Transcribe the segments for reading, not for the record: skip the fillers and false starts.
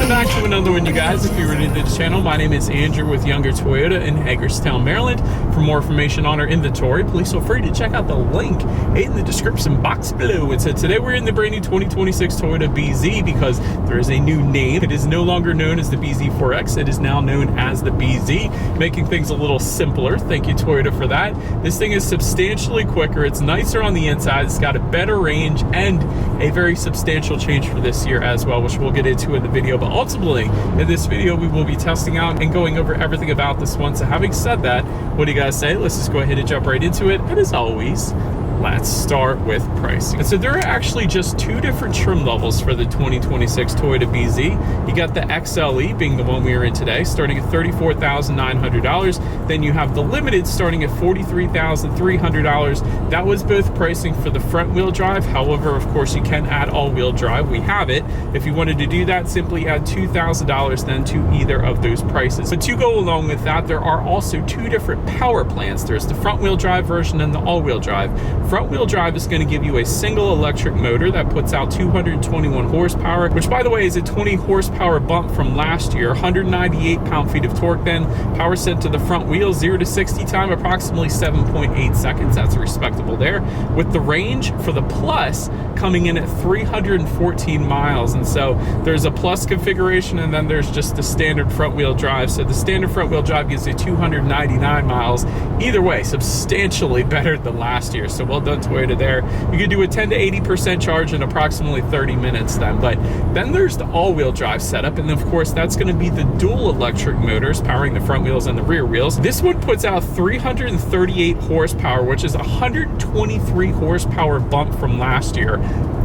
Welcome back to another one, you guys. If you're new to the channel, my name is Andrew with Younger Toyota in Hagerstown, Maryland. For more information on our inventory, please feel free to check out the link in the description box below. And so today we're in the brand new 2026 Toyota BZ because there is a new name. It is no longer known as the BZ4X. It is now known as the BZ, making things a little simpler. Thank you, Toyota, for that. This thing is substantially quicker. It's nicer on the inside. It's got a better range and a very substantial change for this year as well, which we'll get into in the video. But ultimately, in this video, we will be testing out and going over everything about this one. So having said that, what do you guys say? Let's just go ahead and jump right into it. And as always, let's start with pricing. And so there are actually just two different trim levels for the 2026 Toyota BZ. You got the XLE being the one we are in today, starting at $34,900. Then you have the Limited starting at $43,300. That was both pricing for the front wheel drive. However, of course, you can add all-wheel drive. We have it. If you wanted to do that, simply add $2,000 then to either of those prices. But to go along with that, there are also two different power plants. There's the front wheel drive version and the all-wheel drive. Front wheel drive is going to give you a single electric motor that puts out 221 horsepower, which by the way is a 20 horsepower bump from last year, 198 pound-feet of torque then. Power sent to the front wheel, 0 to 60 time, approximately 7.8 seconds. That's respectable there. With the range for the Plus coming in at 314 miles. And so there's a Plus configuration and then there's just the standard front wheel drive. So the standard front wheel drive gives you 299 miles. Either way, substantially better than last year. So well done, Toyota, there. You can do a 10 to 80% charge in approximately 30 minutes then. But then there's the all-wheel drive setup, and of course that's going to be the dual electric motors powering the front wheels and the rear wheels. This one puts out 338 horsepower, which is 123 horsepower bump from last year.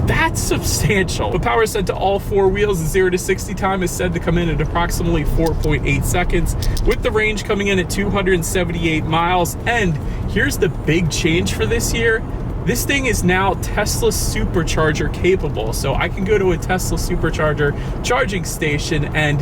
That's substantial. The power sent to all four wheels, 0 to 60 time is said to come in at approximately 4.8 seconds, with the range coming in at 278 miles. And here's the big change for this year. This thing is now Tesla supercharger capable. So I can go to a Tesla supercharger charging station, and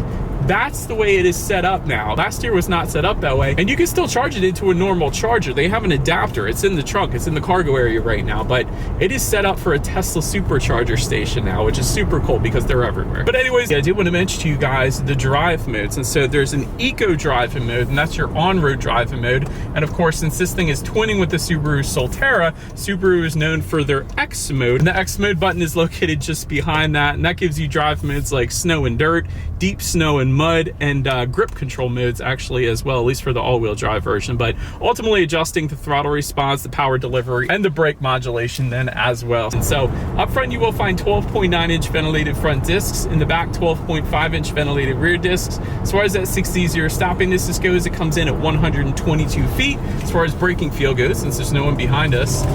that's the way it is set up now. Last year was not set up that way, and you can still charge it into a normal charger. They have an adapter. It's in the trunk. It's in the cargo area right now, but it is set up for a Tesla supercharger station now, which is super cool because they're everywhere. But anyways, I did want to mention to you guys the drive modes. And so there's an eco driving mode, and that's your on-road driving mode. And of course, since this thing is twinning with the Subaru Solterra, Subaru is known for their X mode. And the X mode button is located just behind that, and that gives you drive modes like snow and dirt, deep snow and mud, and grip control modes actually as well, at least for the all-wheel drive version. But ultimately adjusting the throttle response, the power delivery, and the brake modulation then as well. And so up front you will find 12.9-inch ventilated front discs. In the back, 12.5-inch ventilated rear discs. As far as that 6D0 stopping distance goes, it comes in at 122 feet. As far as braking feel goes, since there's no one behind us,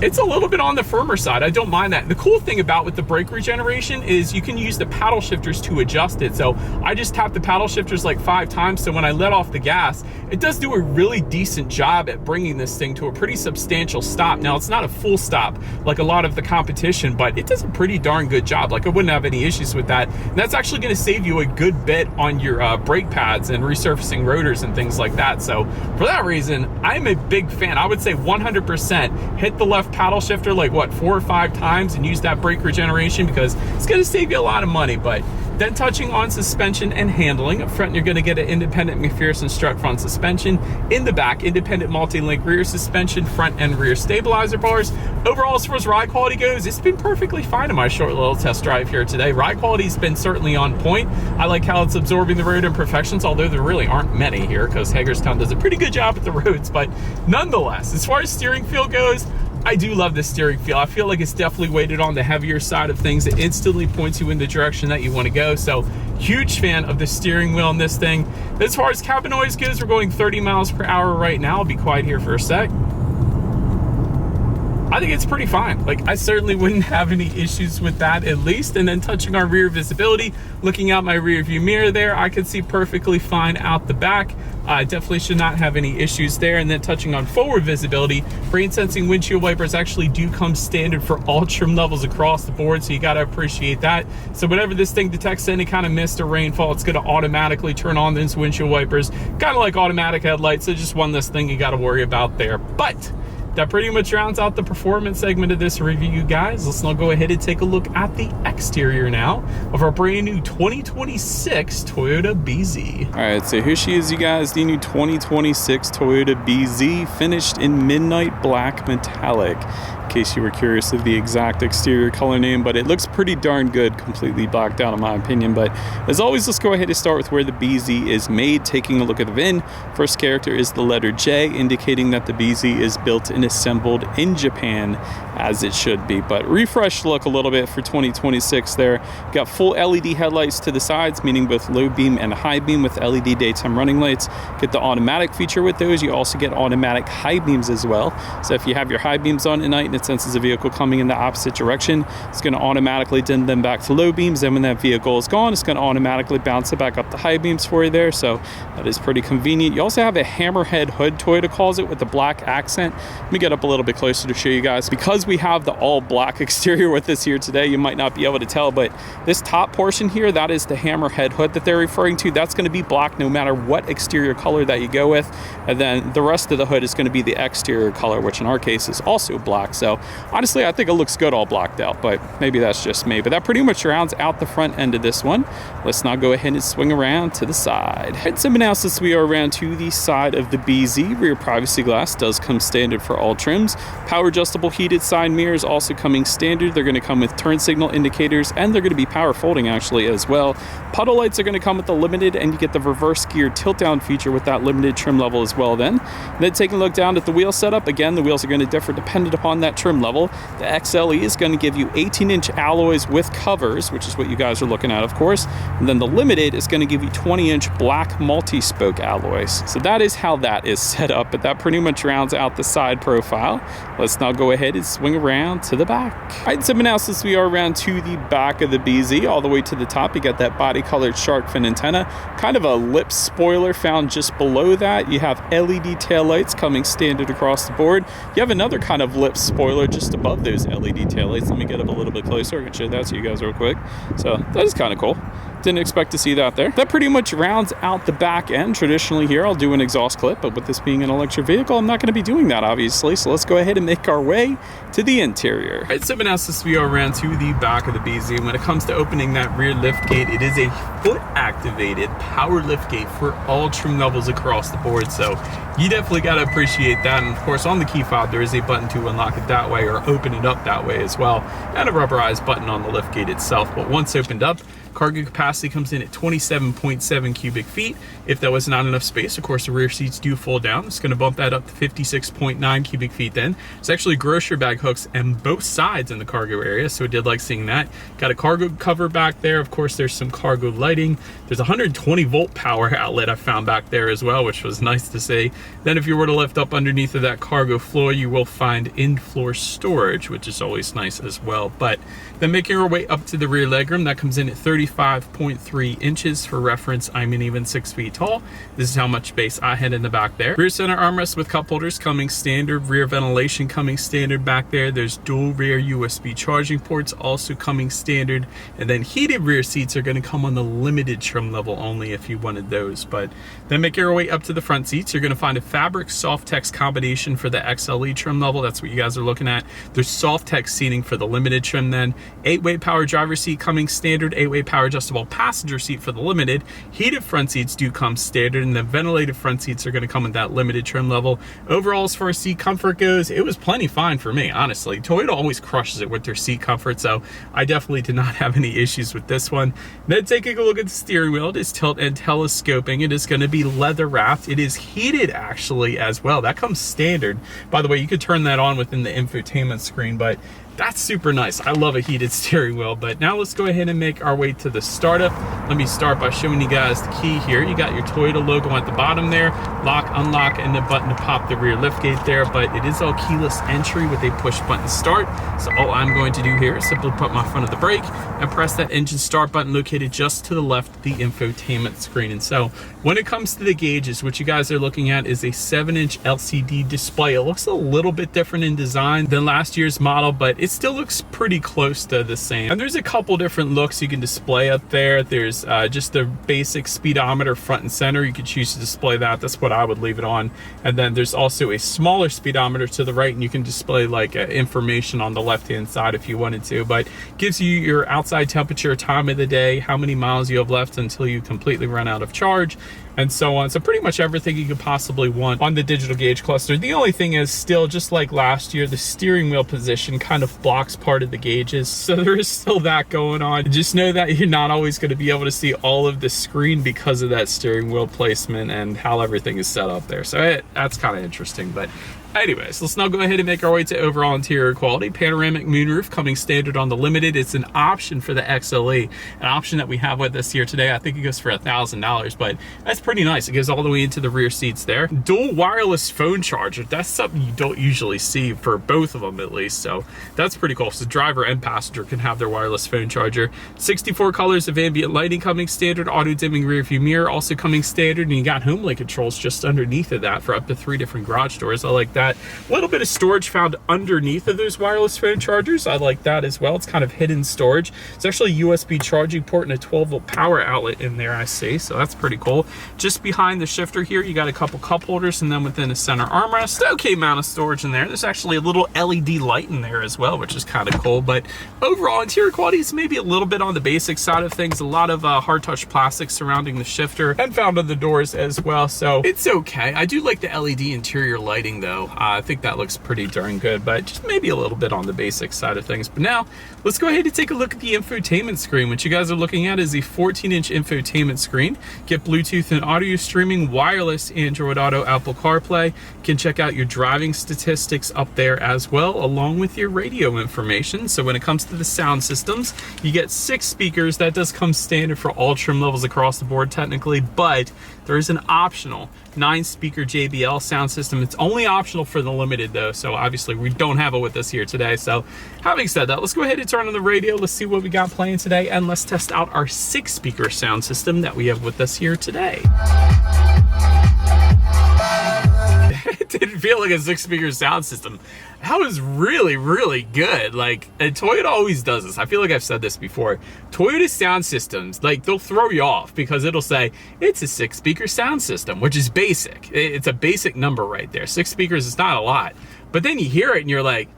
it's a little bit on the firmer side. I don't mind that. The cool thing about with the brake regeneration is you can use the paddle shifters to adjust it. So I just tap the paddle shifters like 5 times. So when I let off the gas, it does do a really decent job at bringing this thing to a pretty substantial stop. Now, it's not a full stop like a lot of the competition, but it does a pretty darn good job. Like I wouldn't have any issues with that. And that's actually going to save you a good bit on your brake pads and resurfacing rotors and things like that. So for that reason, I'm a big fan. I would say 100% hit the left paddle shifter like what, 4 or 5 times and use that brake regeneration, because it's going to save you a lot of money. But then touching on suspension and handling, up front you're going to get an independent McPherson strut front suspension. In the back, independent multi-link rear suspension, front and rear stabilizer bars. Overall, as far as ride quality goes, it's been perfectly fine in my short little test drive here today. Ride quality's been certainly on point. I like how it's absorbing the road imperfections, although there really aren't many here because Hagerstown does a pretty good job with the roads. But nonetheless, as far as steering feel goes, I do love the steering feel. I feel like it's definitely weighted on the heavier side of things. It instantly points you in the direction that you want to go. So huge fan of the steering wheel in this thing. As far as cabin noise goes, we're going 30 miles per hour right now. I'll be quiet here for a sec. I think it's pretty fine. Like, I certainly wouldn't have any issues with that, at least. And then touching on rear visibility, looking out my rear view mirror there, I can see perfectly fine out the back. Definitely should not have any issues there. And then touching on forward visibility, rain sensing windshield wipers actually do come standard for all trim levels across the board, so you got to appreciate that. So whenever this thing detects any kind of mist or rainfall, it's going to automatically turn on those windshield wipers, kind of like automatic headlights. So just one less thing you got to worry about there. But that pretty much rounds out the performance segment of this review, guys. Let's now go ahead and take a look at the exterior now of our brand new 2026 Toyota BZ. All right, so here she is, you guys, the new 2026 Toyota BZ, finished in midnight black metallic. In case you were curious of the exact exterior color name, but it looks pretty darn good, completely blacked out in my opinion. But as always, let's go ahead and start with where the BZ is made. Taking a look at the VIN, first character is the letter J, indicating that the BZ is built and assembled in Japan, as it should be. But refreshed look a little bit for 2026 there. Got full LED headlights to the sides, meaning both low beam and high beam with LED daytime running lights. Get the automatic feature with those. You also get automatic high beams as well. So if you have your high beams on at night and it senses a vehicle coming in the opposite direction, it's going to automatically dim them back to low beams. And when that vehicle is gone, it's going to automatically bounce it back up to high beams for you there. So that is pretty convenient. You also have a hammerhead hood, Toyota calls it, with the black accent. Let me get up a little bit closer to show you guys. Because we have the all black exterior with us here today, you might not be able to tell, but this top portion here, that is the hammerhead hood that they're referring to. That's going to be black no matter what exterior color that you go with. And then the rest of the hood is going to be the exterior color, which in our case is also black. So honestly, I think it looks good all blacked out, but maybe that's just me. But that pretty much rounds out the front end of this one. Let's now go ahead and swing around to the side. And some analysis, we are around to the side of the BZ. Rear privacy glass does come standard for all trims. Power adjustable heated side mirrors also coming standard. They're going to come with turn signal indicators, and they're going to be power folding actually as well. Puddle lights are going to come with the limited, and you get the reverse gear tilt down feature with that limited trim level as well then. And then taking a look down at the wheel setup, again, the wheels are going to differ dependent upon that trim level. The XLE is going to give you 18-inch alloys with covers, which is what you guys are looking at, of course. And then the limited is going to give you 20-inch black multi-spoke alloys. So that is how that is set up, but that pretty much rounds out the side profile. Let's now go ahead and swing around to the back. All right, some analysis, we are around to the back of the BZ. All the way to the top, you got that body-colored shark fin antenna, kind of a lip spoiler found just below that. You have LED taillights coming standard across the board. You have another kind of lip spoiler just above those LED taillights. Let me get up a little bit closer. I can show that to you guys real quick. So that is kind of cool. Didn't expect to see that there. That pretty much rounds out the back end. Traditionally here, I'll do an exhaust clip, but with this being an electric vehicle, I'm not going to be doing that, obviously. So let's go ahead and make our way to the interior. All right, so now since we are around to the back of the BZ, when it comes to opening that rear lift gate, it is a foot-activated power lift gate for all trim levels across the board. So you definitely got to appreciate that. And of course, on the key fob, there is a button to unlock it that way or open it up that way as well, and a rubberized button on the lift gate itself. But once opened up, cargo capacity comes in at 27.7 cubic feet. If that was not enough space, of course, the rear seats do fold down. It's going to bump that up to 56.9 cubic feet then. It's actually grocery bag hooks on both sides in the cargo area, so I did like seeing that. Got a cargo cover back there. Of course, there's some cargo lighting. There's a 120 volt power outlet I found back there as well, which was nice to see. Then if you were to lift up underneath of that cargo floor, you will find in-floor storage, which is always nice as well. But then making our way up to the rear legroom, that comes in at 35.3 inches. For reference, I'm an even 6 feet tall. This is how much space I had in the back there. Rear center armrest with cup holders coming standard. Rear ventilation coming standard back there. There's dual rear USB charging ports also coming standard. And then heated rear seats are going to come on the limited trim level only if you wanted those. But then making our way up to the front seats, you're going to find a fabric Softex combination for the XLE trim level. That's what you guys are looking at. There's Softex seating for the limited trim then. 8-way power driver seat coming standard. 8-way power adjustable passenger seat for the limited. Heated front seats do come standard, and the ventilated front seats are going to come with that limited trim level. Overall, as far as seat comfort goes, it was plenty fine for me, honestly. Toyota always crushes it with their seat comfort, so I definitely did not have any issues with this one. Then taking a look at the steering wheel, it is tilt and telescoping. It is going to be leather wrapped. It is heated actually as well. That comes standard. By the way, you could turn that on within the infotainment screen, but that's super nice. I love a heated steering wheel. But now let's go ahead and make our way to the startup. Let me start by showing you guys the key here. You got your Toyota logo at the bottom there, lock, unlock, and the button to pop the rear liftgate there. But it is all keyless entry with a push button start. So all I'm going to do here is simply put my foot on the brake and press that engine start button located just to the left of the infotainment screen. And so when it comes to the gauges, what you guys are looking at is a 7-inch LCD display. It looks a little bit different in design than last year's model, but it still looks pretty close to the same. And there's a couple different looks you can display up there. There's just the basic speedometer front and center. You could choose to display that. That's what I would leave it on. And then there's also a smaller speedometer to the right, and you can display like information on the left-hand side if you wanted to, but gives you your outside temperature, time of the day, how many miles you have left until you completely run out of charge, and so on. So pretty much everything you could possibly want on the digital gauge cluster. The only thing is still, just like last year, the steering wheel position kind of blocks part of the gauges. So there is still that going on. Just know that you're not always going to be able to see all of the screen because of that steering wheel placement and how everything is set up there. So that's kind of interesting. But anyways, let's now go ahead and make our way to overall interior quality. Panoramic moonroof coming standard on the Limited. It's an option for the XLE, an option that we have with us here today. I think it goes for $1,000, but that's pretty nice. It goes all the way into the rear seats there. Dual wireless phone charger. That's something you don't usually see for both of them, at least. So that's pretty cool. So driver and passenger can have their wireless phone charger. 64 colors of ambient lighting coming standard. Auto dimming rear view mirror also coming standard. And you got HomeLink controls just underneath of that for up to 3 different garage doors. I like that. A little bit of storage found underneath of those wireless phone chargers. I like that as well. It's kind of hidden storage. It's actually a USB charging port and a 12-volt power outlet in there, I see. So that's pretty cool. Just behind the shifter here, you got a couple cup holders, and then within the center armrest, okay amount of storage in there. There's actually a little LED light in there as well, which is kind of cool. But overall, interior quality is maybe a little bit on the basic side of things. A lot of hard touch plastic surrounding the shifter and found on the doors as well. So it's okay. I do like the LED interior lighting though. I think that looks pretty darn good, but just maybe a little bit on the basic side of things. But now let's go ahead and take a look at the infotainment screen. What you guys are looking at is the 14-inch infotainment screen. Get Bluetooth and audio streaming, wireless Android Auto, Apple CarPlay. You can check out your driving statistics up there as well, along with your radio information. So when it comes to the sound systems, you get 6 speakers. That does come standard for all trim levels across the board technically, but there is an optional 9-speaker JBL sound system. It's only optional for the Limited though, so obviously we don't have it with us here today. So having said that, let's go ahead and turn on the radio. Let's see what we got playing today, and let's test out our 6-speaker sound system that we have with us here today. It didn't feel like a 6-speaker sound system. That was really, really good. Like, and Toyota always does this. I feel like I've said this before. Toyota sound systems, like, they'll throw you off because it'll say it's a 6-speaker sound system, which is basic. It's a basic number right there. 6 speakers is not a lot. But then you hear it and you're like,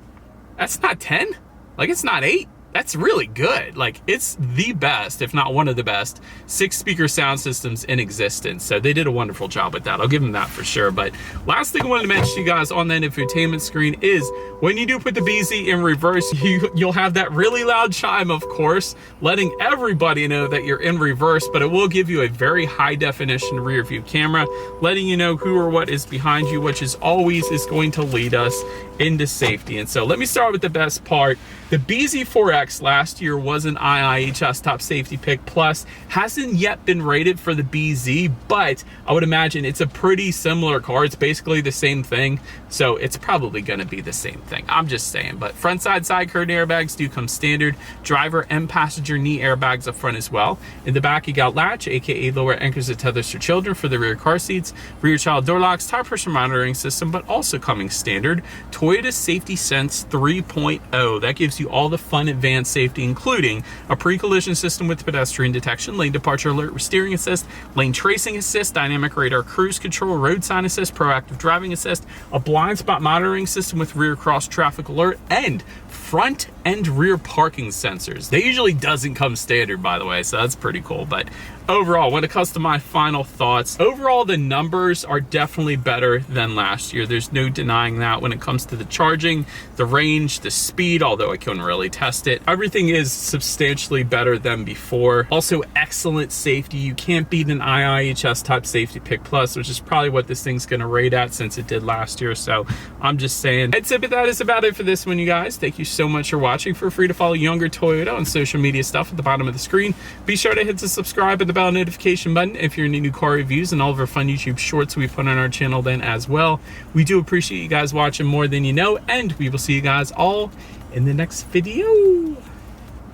that's not 10? Like, it's not 8? That's really good. Like, it's the best, if not one of the best, 6-speaker sound systems in existence. So they did a wonderful job with that. I'll give them that for sure. But last thing I wanted to mention to you guys on that infotainment screen is when you do put the BZ in reverse, you'll have that really loud chime, of course, letting everybody know that you're in reverse, but it will give you a very high definition rear view camera, letting you know who or what is behind you, which is always is going to lead us into safety. And so let me start with the best part. The BZ4X last year was an IIHS Top Safety Pick Plus. Hasn't yet been rated for the BZ, but I would imagine it's a pretty similar car. It's basically the same thing, so it's probably going to be the same thing. I'm just saying. But front side curtain airbags do come standard. Driver and passenger knee airbags up front as well. In the back, you got latch, aka lower anchors that tethers for children for the rear car seats, rear child door locks, tire pressure monitoring system, but also coming standard. Toyota Safety Sense 3.0. That gives you all the fun advanced safety, including a pre-collision system with pedestrian detection, lane departure alert, steering assist, lane tracing assist, dynamic radar cruise control, road sign assist, proactive driving assist, a blind spot monitoring system with rear cross traffic alert, and front and rear parking sensors. They usually doesn't come standard, by the way, so that's pretty cool. But overall, when it comes to my final thoughts, overall the numbers are definitely better than last year. There's no denying that. When it comes to the charging, the range, the speed, although I couldn't really test it, everything is substantially better than before. Also, excellent safety. You can't beat an IIHS Top Safety Pick Plus, which is probably what this thing's gonna rate at since it did last year. So I'm just saying. But that is about it for this one, you guys. Thank you so much for watching. Feel free to follow Younger Toyota on social media stuff at the bottom of the screen. Be sure to hit the subscribe and the bell notification button if you're into new car reviews and all of our fun YouTube shorts we put on our channel then as well. We do appreciate you guys watching more than you know, and we will see you guys all in the next video.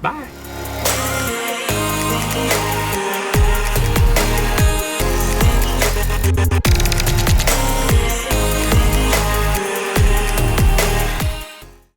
Bye.